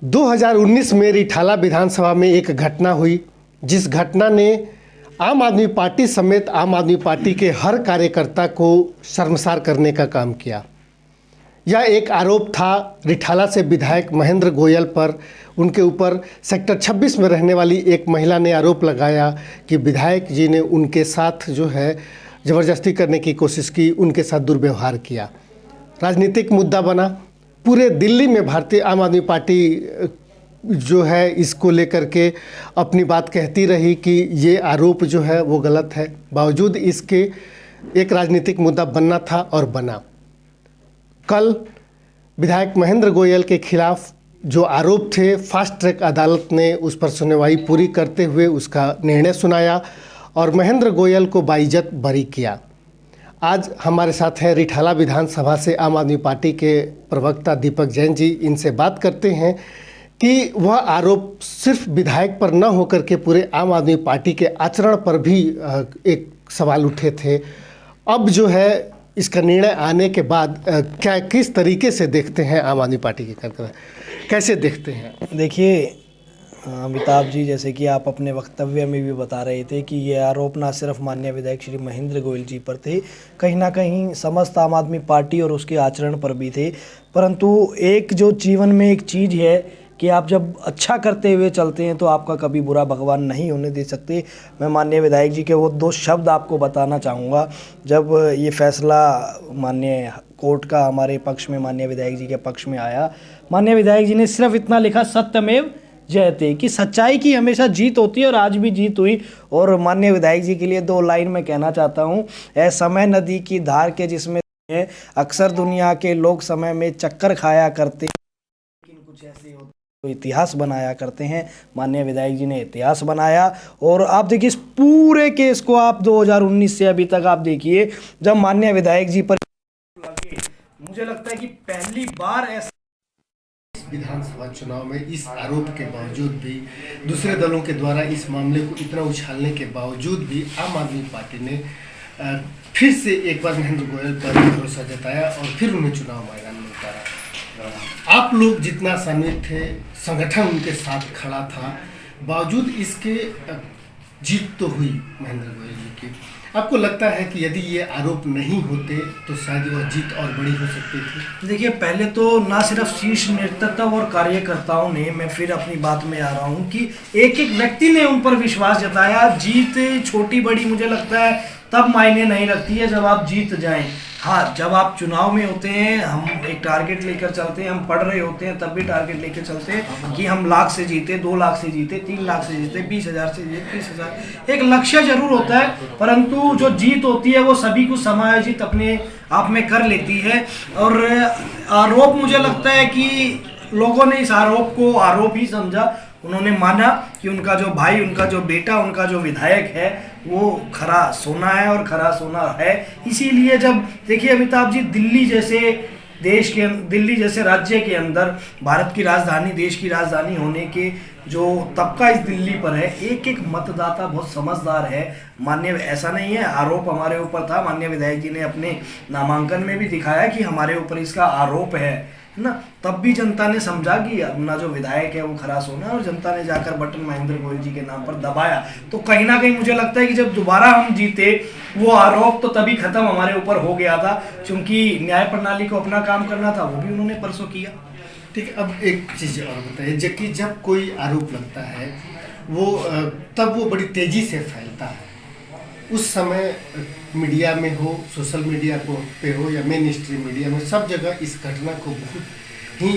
2019 में रिठाला विधानसभा में एक घटना हुई, जिस घटना ने आम आदमी पार्टी समेत आम आदमी पार्टी के हर कार्यकर्ता को शर्मसार करने का काम किया। यह एक आरोप था रिठाला से विधायक महेंद्र गोयल पर। उनके ऊपर सेक्टर 26 में रहने वाली एक महिला ने आरोप लगाया कि विधायक जी ने उनके साथ जो है ज़बरदस्ती करने की कोशिश की, उनके साथ दुर्व्यवहार किया। राजनीतिक मुद्दा बना। पूरे दिल्ली में भारतीय आम आदमी पार्टी जो है इसको लेकर के अपनी बात कहती रही कि ये आरोप जो है वो गलत है। बावजूद इसके एक राजनीतिक मुद्दा बनना था और बना। कल विधायक महेंद्र गोयल के खिलाफ जो आरोप थे, फास्ट ट्रैक अदालत ने उस पर सुनवाई पूरी करते हुए उसका निर्णय सुनाया और महेंद्र गोयल को बाइज्जत बरी किया। आज हमारे साथ हैं रिठाला विधानसभा से आम आदमी पार्टी के प्रवक्ता दीपक जैन जी। इनसे बात करते हैं कि वह आरोप सिर्फ विधायक पर न होकर के पूरे आम आदमी पार्टी के आचरण पर भी एक सवाल उठे थे। अब जो है इसका निर्णय आने के बाद क्या किस तरीके से देखते हैं आम आदमी पार्टी के कार्यकर्ता, कैसे देखते हैं? देखिए अमिताभ जी, जैसे कि आप अपने वक्तव्य में भी बता रहे थे कि ये आरोप ना सिर्फ माननीय विधायक श्री महेंद्र गोयल जी पर थे, कहीं ना कहीं समस्त आम आदमी पार्टी और उसके आचरण पर भी थे। परंतु एक जो जीवन में एक चीज़ है कि आप जब अच्छा करते हुए चलते हैं तो आपका कभी बुरा भगवान नहीं होने दे सकते। मैं माननीय विधायक जी के वो दो शब्द आपको बताना चाहूँगा। जब ये फैसला माननीय कोर्ट का हमारे पक्ष में, माननीय विधायक जी के पक्ष में आया, माननीय विधायक जी ने सिर्फ इतना लिखा, सत्यमेव जयते, कि सच्चाई की हमेशा जीत होती है और आज भी जीत हुई। और माननीय विधायक जी के लिए दो लाइन में कहना चाहता हूँ। ऐ समय नदी की धार के जिसमें अक्सर दुनिया के लोग समय में चक्कर खाया करते, लेकिन कुछ ऐसे होते तो इतिहास बनाया करते हैं। माननीय विधायक जी ने इतिहास बनाया। और आप देखिए इस पूरे केस को आप 2019 से अभी तक आप देखिए, जब माननीय विधायक जी पर मुझे लगता है कि पहली बार ऐसा विधानसभा चुनाव में इस आरोप के बावजूद भी, दूसरे दलों के द्वारा इस मामले को इतना उछालने के बावजूद भी आम आदमी पार्टी ने फिर से एक बार महेंद्र गोयल पर भरोसा जताया और फिर उन्हें चुनाव मैदान में उतारा। आप लोग जितना सम्मिलित थे, संगठन उनके साथ खड़ा था, बावजूद इसके जीत तो हुई महेंद्र गोयल जी की। आपको लगता है कि यदि ये आरोप नहीं होते तो शायद वह जीत और बड़ी हो सकती थी? देखिए, पहले तो ना सिर्फ शीर्ष नेतृत्व और कार्यकर्ताओं ने, मैं फिर अपनी बात में आ रहा हूँ कि एक एक व्यक्ति ने उन पर विश्वास जताया। जीत छोटी बड़ी मुझे लगता है तब मायने नहीं रखती है जब आप जीत जाएं। हाँ, जब आप चुनाव में होते हैं, हम एक टारगेट लेकर चलते हैं, हम पढ़ रहे होते हैं तब भी टारगेट लेकर चलते हैं कि हम लाख से जीते, 2 लाख से जीते, 3 लाख से जीते, 20,000 से जीते, 30,000। एक लक्ष्य जरूर होता है, परंतु जो जीत होती है वो सभी को समायोजित अपने आप में कर लेती है। और आरोप, मुझे लगता है कि लोगों ने इस आरोप को आरोप ही समझा। उन्होंने माना कि उनका जो भाई, उनका जो बेटा, उनका जो विधायक है वो खरा सोना है और खरा सोना है। इसीलिए जब देखिए अमिताभ जी, दिल्ली जैसे राज्य के अंदर, भारत की राजधानी, देश की राजधानी होने के जो तबका इस दिल्ली पर है, एक एक मतदाता बहुत समझदार है। माननीय, ऐसा नहीं है आरोप हमारे ऊपर था, माननीय विधायक जी ने अपने नामांकन में भी दिखाया कि हमारे ऊपर इसका आरोप है ना, तब भी जनता ने समझा कि अपना जो विधायक है वो खरा सोना है और जनता ने जाकर बटन महेंद्र गोयल जी के नाम पर दबाया। तो कहीं ना कहीं मुझे लगता है कि जब दोबारा हम जीते, वो आरोप तो तभी खत्म हमारे ऊपर हो गया था, क्योंकि न्याय प्रणाली को अपना काम करना था, वो भी उन्होंने परसों किया। ठीक है, अब एक चीज़ और बताइए, जब कोई आरोप लगता है वो तब वो बड़ी तेज़ी से फैलता है। उस समय मीडिया में हो, सोशल मीडिया पे हो या मेन स्ट्रीम मीडिया में, सब जगह इस घटना को बहुत ही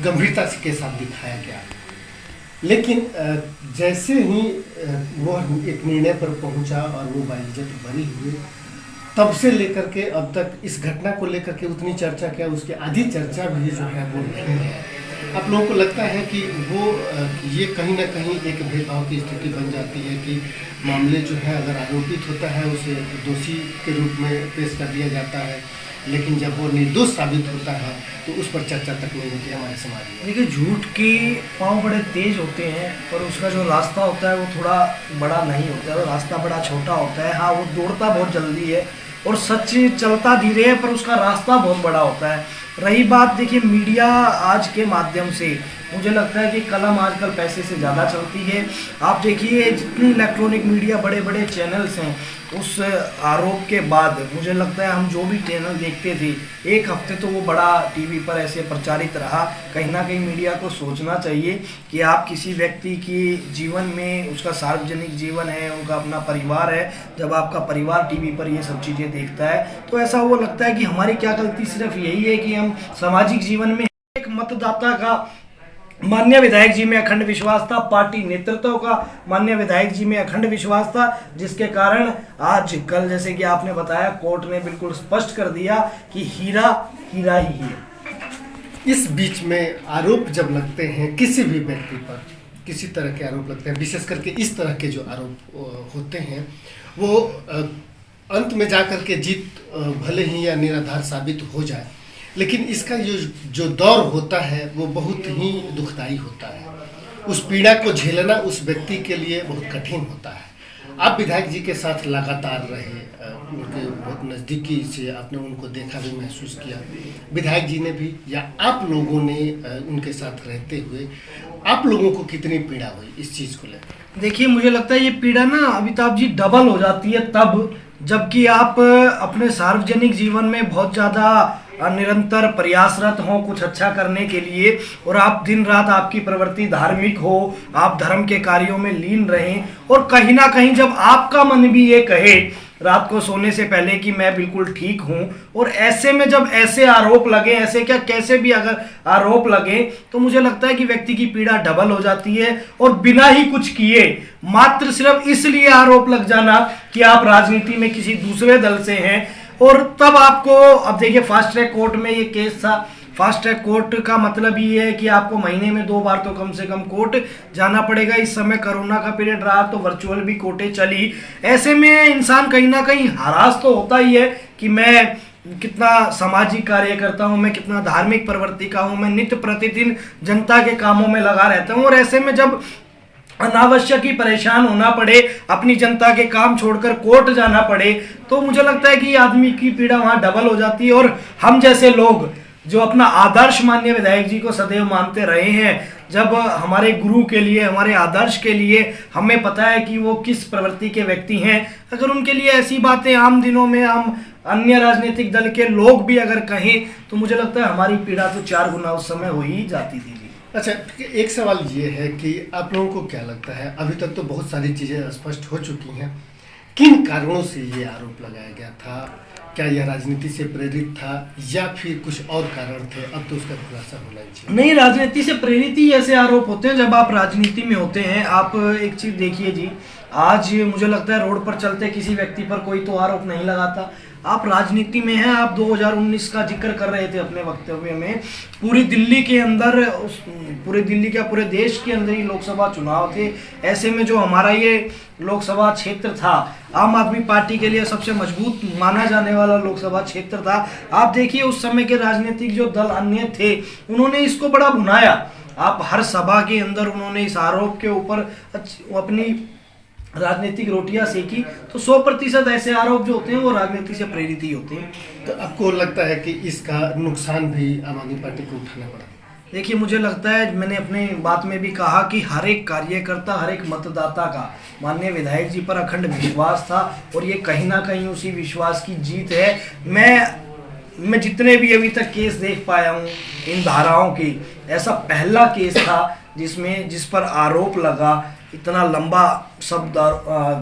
गंभीरता के साथ दिखाया गया। लेकिन जैसे ही वो एक निर्णय पर पहुंचा और वो बाइज्जत बरी हुए, तब से लेकर के अब तक इस घटना को लेकर के उतनी चर्चा क्या, उसके आधी चर्चा भी जो है वो नहीं है। आप लोगों को लगता है कि वो ये कहीं ना कहीं एक भेदभाव की स्थिति बन जाती है कि मामले जो है अगर आरोपित होता है उसे दोषी के रूप में पेश कर दिया जाता है, लेकिन जब वो निर्दोष साबित होता है तो उस पर चर्चा तक नहीं होती हमारे समाज में। देखिए, झूठ के पाँव बड़े तेज होते हैं पर उसका जो रास्ता होता है वो थोड़ा बड़ा नहीं होता है, वो रास्ता बड़ा छोटा होता है। हाँ, वो दौड़ता बहुत जल्दी है और सच चलता धीरे है पर उसका रास्ता बहुत बड़ा होता है। रही बात देखिए मीडिया आज के माध्यम से, मुझे लगता है कि कलम आजकल पैसे से ज़्यादा चलती है। आप देखिए जितनी इलेक्ट्रॉनिक मीडिया बड़े बड़े चैनल्स हैं, उस आरोप के बाद मुझे लगता है हम जो भी चैनल देखते थे, एक हफ्ते तो वो बड़ा टीवी पर ऐसे प्रचारित रहा। कहीं ना कहीं मीडिया को सोचना चाहिए कि आप किसी व्यक्ति की जीवन में, उसका सार्वजनिक जीवन है, उनका अपना परिवार है, जब आपका परिवार टीवी पर ये सब चीज़ें देखता है तो ऐसा वो लगता है कि हमारी क्या गलती सिर्फ यही है कि हम सामाजिक जीवन में, एक मतदाता का माननीय विधायक जी में अखंड विश्वास था, पार्टी नेतृत्व का माननीय विधायक जी में अखंड विश्वास था, जिसके कारण आज कल जैसे कि आपने बताया कोर्ट ने बिल्कुल स्पष्ट कर दिया कि हीरा हीरा ही है। इस बीच में आरोप जब लगते हैं किसी भी व्यक्ति पर, किसी तरह के आरोप लगते हैं, विशेष करके इस तरह के जो आरोप होते हैं, वो अंत में जाकर के जीत भले ही या निराधार साबित हो जाए, लेकिन इसका जो दौर होता है वो बहुत ही दुखदाई होता है। उस पीड़ा को झेलना उस व्यक्ति के लिए बहुत कठिन होता है। आप विधायक जी के साथ लगातार रहे, उनके बहुत नज़दीकी से आपने उनको देखा भी, महसूस किया। विधायक जी ने भी या आप लोगों ने उनके साथ रहते हुए आप लोगों को कितनी पीड़ा हुई इस चीज़ को लेकर? देखिए मुझे लगता है ये पीड़ा ना अमिताभ जी डबल हो जाती है तब जबकि आप अपने सार्वजनिक जीवन में बहुत ज़्यादा निरंतर प्रयासरत हों कुछ अच्छा करने के लिए, और आप दिन रात आपकी प्रवृत्ति धार्मिक हो, आप धर्म के कार्यों में लीन रहें, और कहीं ना कहीं जब आपका मन भी ये कहे रात को सोने से पहले कि मैं बिल्कुल ठीक हूं, और ऐसे में जब ऐसे आरोप लगे, ऐसे क्या कैसे भी अगर आरोप लगे, तो मुझे लगता है कि व्यक्ति की पीड़ा डबल हो जाती है। और बिना ही कुछ किए, मात्र सिर्फ इसलिए आरोप लग जाना कि आप राजनीति में किसी दूसरे दल से हैं, और तब आपको, अब देखिए फास्ट ट्रैक कोर्ट में ये केस था। फास्ट ट्रैक कोर्ट का मतलब ये है कि आपको महीने में 2 बार तो कम से कम कोर्ट जाना पड़ेगा। इस समय कोरोना का पीरियड रहा तो वर्चुअल भी कोर्टें चली। ऐसे में इंसान कहीं ना कहीं हरास तो होता ही है कि मैं कितना सामाजिक कार्य करता हूँ, मैं कितना धार्मिक प्रवृत्ति का हूँ, मैं नित्य प्रतिदिन जनता के कामों में लगा रहता हूँ, और ऐसे में जब अनावश्यक ही परेशान होना पड़े, अपनी जनता के काम छोड़कर कोर्ट जाना पड़े, तो मुझे लगता है कि आदमी की पीड़ा वहाँ डबल हो जाती है। और हम जैसे लोग जो अपना आदर्श माननीय विधायक जी को सदैव मानते रहे हैं, जब हमारे गुरु के लिए, हमारे आदर्श के लिए हमें पता है कि वो किस प्रवृत्ति के व्यक्ति हैं, अगर उनके लिए ऐसी बातें आम दिनों में हम अन्य राजनीतिक दल के लोग भी अगर कहें, तो मुझे लगता है हमारी पीड़ा तो 4 गुना उस समय हो ही जाती थी। अच्छा, एक सवाल ये है कि आप लोगों को क्या लगता है, अभी तक तो बहुत सारी चीज़ें स्पष्ट हो चुकी हैं, किन कारणों से ये आरोप लगाया गया था? क्या यह राजनीति से प्रेरित था या फिर कुछ और कारण थे? अब तो उसका खुलासा होना चाहिए। नहीं, राजनीति से प्रेरित ही ऐसे आरोप होते हैं जब आप राजनीति में होते हैं। आप एक चीज़ देखिए जी, आज मुझे लगता है रोड पर चलते किसी व्यक्ति पर कोई तो आरोप नहीं लगाता। आप राजनीति में हैं, आप 2019 का जिक्र कर रहे थे अपने वक्तव्य में। पूरी दिल्ली के अंदर, पूरे दिल्ली क्या पूरे देश के अंदर ही लोकसभा चुनाव थे। ऐसे में जो हमारा ये लोकसभा क्षेत्र था, आम आदमी पार्टी के लिए सबसे मजबूत माना जाने वाला लोकसभा क्षेत्र था। आप देखिए उस समय के राजनीतिक जो दल अन्य थे, उन्होंने इसको बड़ा भुनाया। आप हर सभा के अंदर उन्होंने इस आरोप के ऊपर अपनी राजनीतिक रोटियां सेकी। तो 100% ऐसे आरोप जो होते हैं वो राजनीति से प्रेरित ही होते हैं। तो आपको लगता है कि इसका नुकसान भी आम आदमी पार्टी को उठाना पड़ा? देखिए मुझे लगता है, मैंने अपने बात में भी कहा कि हर एक कार्यकर्ता, हर एक मतदाता का माननीय विधायक जी पर अखंड विश्वास था, और ये कहीं ना कहीं उसी विश्वास की जीत है। मैं जितने भी अभी तक केस देख पाया हूँ इन धाराओं की, ऐसा पहला केस था जिस पर आरोप लगा। इतना लंबा सब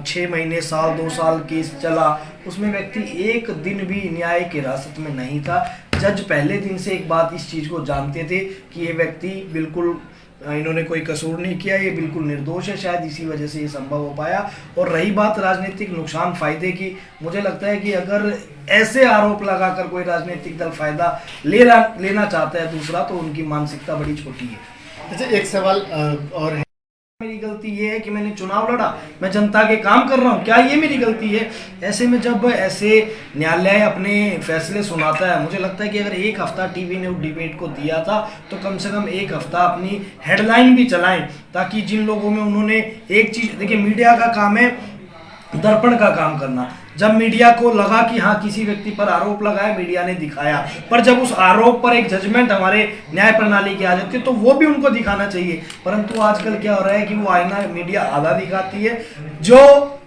6 महीने, साल, 2 साल केस चला, उसमें व्यक्ति एक दिन भी न्यायिक हिरासत में नहीं था। जज पहले दिन से एक बात इस चीज़ को जानते थे कि ये व्यक्ति बिल्कुल, इन्होंने कोई कसूर नहीं किया, ये बिल्कुल निर्दोष है, शायद इसी वजह से ये संभव हो पाया। और रही बात राजनीतिक नुकसान फायदे की, मुझे लगता है कि अगर ऐसे आरोप लगाकर कोई राजनीतिक दल फायदा लेना चाहता है दूसरा, तो उनकी मानसिकता बड़ी छोटी है। अच्छा, एक सवाल और है, मेरी गलती ये है कि मैंने चुनाव लड़ा, मैं जनता के काम कर रहा हूँ, क्या ये मेरी गलती है? ऐसे में जब ऐसे न्यायालय अपने फैसले सुनाता है, मुझे लगता है कि अगर 1 हफ्ता टीवी ने उस डिबेट को दिया था, तो कम से कम 1 हफ्ता अपनी हेडलाइन भी चलाएं, ताकि जिन लोगों में उन्होंने एक चीज़, देखिए मीडिया का काम है दर्पण का काम करना। जब मीडिया को लगा कि हाँ किसी व्यक्ति पर आरोप लगाया, मीडिया ने दिखाया, पर जब उस आरोप पर एक जजमेंट हमारे न्याय प्रणाली की आ जाती है तो वो भी उनको दिखाना चाहिए। परंतु आजकल क्या हो रहा है कि वो आईना मीडिया आधा दिखाती है, जो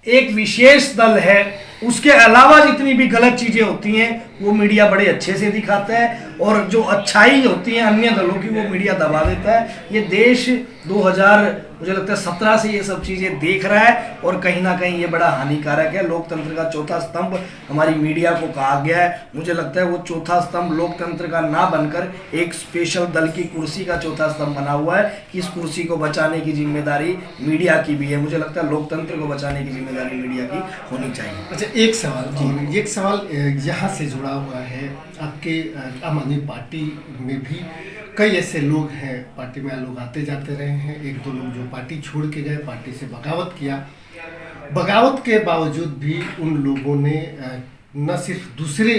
एक विशेष दल है उसके अलावा जितनी भी गलत चीजें होती हैं वो मीडिया बड़े अच्छे से दिखाता है, और जो अच्छाई होती है अन्य दलों की वो मीडिया दबा देता है। ये देश 2000 मुझे लगता है 17 से ये सब चीजें देख रहा है, और कहीं ना कहीं ये बड़ा हानिकारक है। लोकतंत्र का चौथा स्तंभ हमारी मीडिया को कहा गया है। मुझे लगता है वो चौथा स्तंभ लोकतंत्र का ना बनकर एक स्पेशल दल की कुर्सी का चौथा स्तंभ बना हुआ है कि इस कुर्सी को बचाने की जिम्मेदारी मीडिया की भी है। मुझे लगता है लोकतंत्र को बचाने की जिम्मेदारी मीडिया की होनी चाहिए। अच्छा, एक सवाल यहाँ से जुड़ा हुआ है। आपके आम आदमी पार्टी में भी कई ऐसे लोग हैं, पार्टी में लोग आते जाते रहे हैं, एक दो लोग जो पार्टी छोड़ के गए, पार्टी से बगावत किया। बगावत के बावजूद भी उन लोगों ने न सिर्फ दूसरे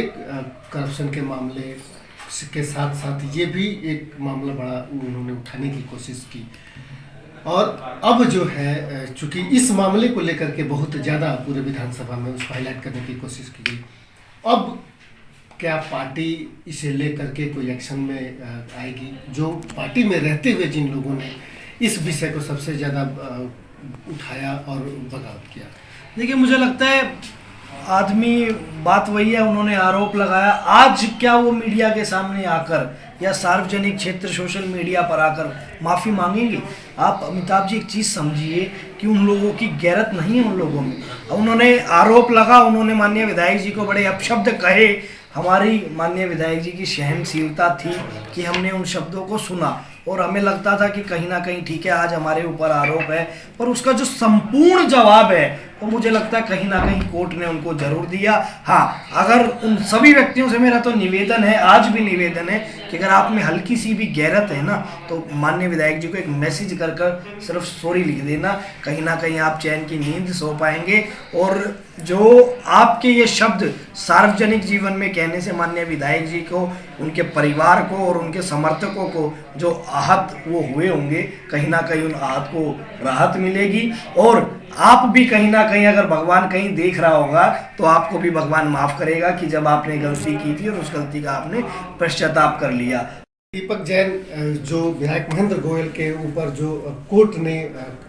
करप्शन के मामले के साथ साथ ये भी एक मामला बड़ा उन्होंने उठाने की कोशिश की, और अब जो है चूंकि इस मामले को लेकर के बहुत ज़्यादा पूरे विधानसभा में उसको हाईलाइट करने की कोशिश की गई। अब क्या पार्टी इसे लेकर के कोई एक्शन में आएगी? जो पार्टी में रहते हुए जिन लोगों ने इस विषय को सबसे ज़्यादा उठाया और बगावत किया। देखिए, मुझे लगता है आदमी बात वही है, उन्होंने आरोप लगाया। आज क्या वो मीडिया के सामने आकर या सार्वजनिक क्षेत्र सोशल मीडिया पर आकर माफ़ी मांगेंगे? आप अमिताभ जी एक चीज़ समझिए कि उन लोगों की गैरत नहीं है उन लोगों में। उन्होंने आरोप लगा, उन्होंने माननीय विधायक जी को बड़े अपशब्द कहे। हमारी माननीय विधायक जी की सहनशीलता थी कि हमने उन शब्दों को सुना, और हमें लगता था कि कहीं ना कहीं ठीक है आज हमारे ऊपर आरोप है, पर उसका जो संपूर्ण जवाब है वो मुझे लगता है कहीं ना कहीं कोर्ट ने उनको जरूर दिया। हाँ, अगर उन सभी व्यक्तियों से मेरा तो निवेदन है, आज भी निवेदन है कि अगर आप में हल्की सी भी गैरत है ना तो माननीय विधायक जी को एक मैसेज कर कर सिर्फ सॉरी लिख देना, कहीं ना कहीं आप चैन की नींद सो पाएंगे। और जो आपके ये शब्द सार्वजनिक जीवन में कहने से माननीय विधायक जी को, उनके परिवार को और उनके समर्थकों को जो आहत वो हुए होंगे, कहीं ना कहीं उन आहत को राहत मिलेगी। और आप भी कहीं ना कहीं, अगर भगवान कहीं देख रहा होगा तो आपको भी भगवान माफ़ करेगा कि जब आपने गलती की थी और उस गलती का आपने पश्चाताप कर लिया। दीपक जैन, जो विधायक महेंद्र गोयल के ऊपर जो कोर्ट ने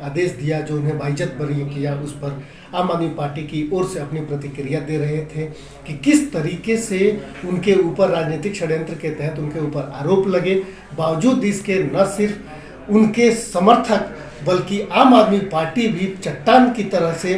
आदेश दिया, जो उन्हें बाइज्जत बरी किया, उस पर आम आदमी पार्टी की ओर से अपनी प्रतिक्रिया दे रहे थे कि किस तरीके से उनके ऊपर राजनीतिक षड्यंत्र के तहत उनके ऊपर आरोप लगे, बावजूद इसके न सिर्फ उनके समर्थक बल्कि आम आदमी पार्टी भी चट्टान की तरह से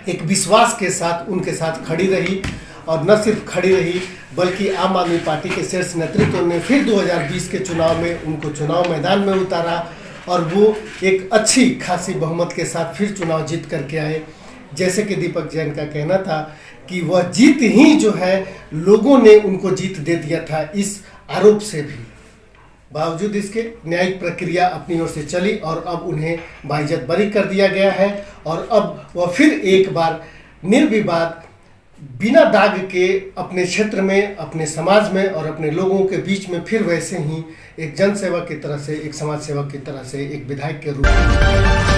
एक विश्वास के साथ उनके साथ खड़ी रही। और न सिर्फ खड़ी रही बल्कि आम आदमी पार्टी के शीर्ष नेतृत्व ने फिर 2020 के चुनाव में उनको चुनाव मैदान में उतारा, और वो एक अच्छी खासी बहुमत के साथ फिर चुनाव जीत करके आए। जैसे कि दीपक जैन का कहना था कि वह जीत ही जो है लोगों ने उनको जीत दे दिया था इस आरोप से भी। बावजूद इसके न्यायिक प्रक्रिया अपनी ओर से चली और अब उन्हें बाइज्जत बरी कर दिया गया है, और अब वह फिर एक बार निर्विवाद बिना दाग के अपने क्षेत्र में, अपने समाज में और अपने लोगों के बीच में फिर वैसे ही एक जनसेवा की तरह से, एक समाज सेवक की तरह से, एक विधायक के रूप में